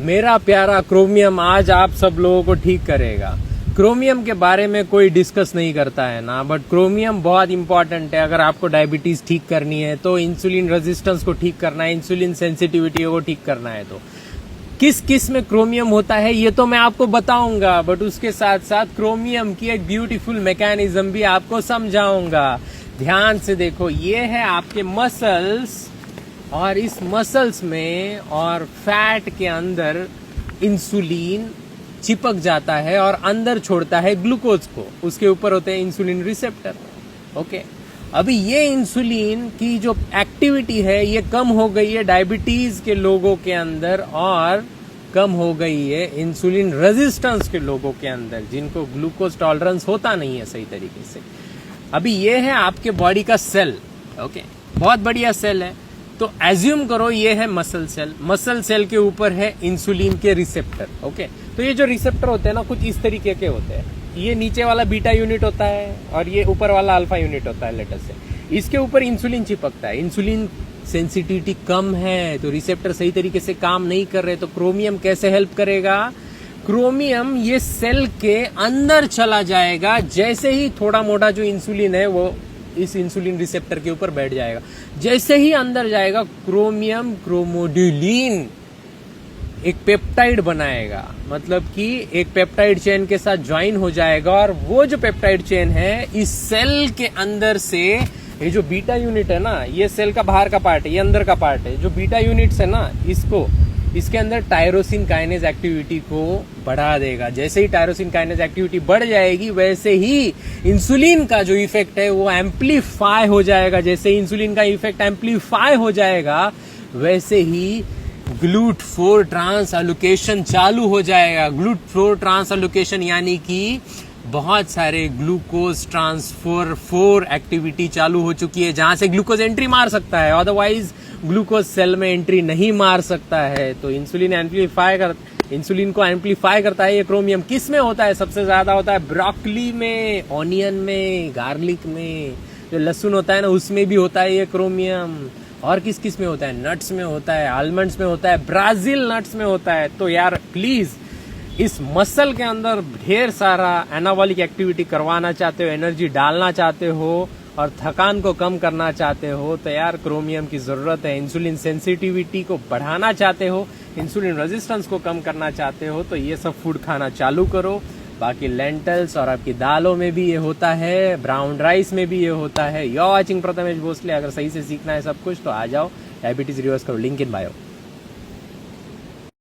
मेरा प्यारा क्रोमियम आज आप सब लोगों को ठीक करेगा। क्रोमियम के बारे में कोई डिस्कस नहीं करता है ना, बट क्रोमियम बहुत इंपॉर्टेंट है। अगर आपको डायबिटीज ठीक करनी है तो इंसुलिन रेजिस्टेंस को ठीक करना है, इंसुलिन सेंसिटिविटी को ठीक करना है, तो किस किस में क्रोमियम होता है ये तो मैं आपको बताऊंगा, बट उसके साथ साथ क्रोमियम की एक ब्यूटीफुल मैकेनिज्म भी आपको समझाऊंगा। ध्यान से देखो, ये है आपके मसल्स, और इस मसल्स में और फैट के अंदर इंसुलिन चिपक जाता है और अंदर छोड़ता है ग्लूकोज को। उसके ऊपर होते हैं इंसुलिन रिसेप्टर। ओके, अभी ये इंसुलिन की जो एक्टिविटी है ये कम हो गई है डायबिटीज के लोगों के अंदर, और कम हो गई है इंसुलिन रेजिस्टेंस के लोगों के अंदर, जिनको ग्लूकोज टॉलरेंस होता नहीं है सही तरीके से। अभी ये है आपके बॉडी का सेल। ओके, बहुत बढ़िया सेल है। तो एज्यूम करो ये है मसल सेल। मसल सेल के ऊपर है इंसुलिन के रिसेप्टर। ओके, तो ये जो रिसेप्टर होते हैं ना, कुछ इस तरीके के होते हैं। ये नीचे वाला बीटा यूनिट होता है और ये ऊपर वाला अल्फा यूनिट होता है लेटर से। इसके ऊपर इंसुलिन चिपकता है। इंसुलिन सेंसिटिविटी कम है तो रिसेप्टर सही तरीके से काम नहीं कर रहे, तो क्रोमियम कैसे हेल्प करेगा? क्रोमियम ये सेल के अंदर चला जाएगा। जैसे ही थोड़ा मोटा जो इंसुलिन है वो इस इंसुलिन रिसेप्टर के ऊपर बैठ जाएगा। जैसे ही अंदर जाएगा, क्रोमियम क्रोमोडुलिन एक पेप्टाइड बनाएगा, मतलब कि एक पेप्टाइड चेन के साथ ज्वाइन हो जाएगा, और वो जो पेप्टाइड चेन है इस सेल के अंदर से, ये जो बीटा यूनिट है ना, ये सेल का बाहर का पार्ट है, ये अंदर का पार्ट है। जो बीटा यूनिट्स है ना, इसके अंदर टायरोसिन काइनेज एक्टिविटी को बढ़ा देगा। जैसे ही टायरोसिन काइनेज एक्टिविटी बढ़ जाएगी, वैसे ही इंसुलिन का जो इफेक्ट है वो एम्पलीफाई हो जाएगा। जैसे ही इंसुलिन का इफेक्ट एम्पलीफाई हो जाएगा, वैसे ही GLUT4 ट्रांस एलोकेशन चालू हो जाएगा। GLUT4 ट्रांस एलोकेशन यानी कि बहुत सारे ग्लूकोज ट्रांसफर 4 एक्टिविटी चालू हो चुकी है, जहां से ग्लूकोज एंट्री मार सकता है, अदरवाइज ग्लूकोज सेल में एंट्री नहीं मार सकता है। तो इंसुलिन को एम्पलीफाई करता है ये क्रोमियम। किस में होता है? सबसे ज्यादा होता है ब्रोकली में, ऑनियन में, गार्लिक में, जो लहसुन होता है ना उसमें भी होता है ये क्रोमियम। और किस किस में होता है? नट्स में होता है, आलमंड्स में होता है, ब्राजील नट्स में होता है। तो यार प्लीज, इस मसल के अंदर ढेर सारा एनाबॉलिक एक्टिविटी करवाना चाहते हो, एनर्जी डालना चाहते हो और थकान को कम करना चाहते हो, तो यार क्रोमियम की जरूरत है। इंसुलिन सेंसिटिविटी को बढ़ाना चाहते हो, इंसुलिन रेजिस्टेंस को कम करना चाहते हो, तो ये सब फूड खाना चालू करो। बाकी लेंटल्स और आपकी दालों में भी ये होता है, ब्राउन राइस में भी ये होता है। You are watching Prathamesh Bhosale. अगर सही से सीखना है सब कुछ तो आ जाओ, डायबिटीज रिवर्स करो, लिंक इन बायो।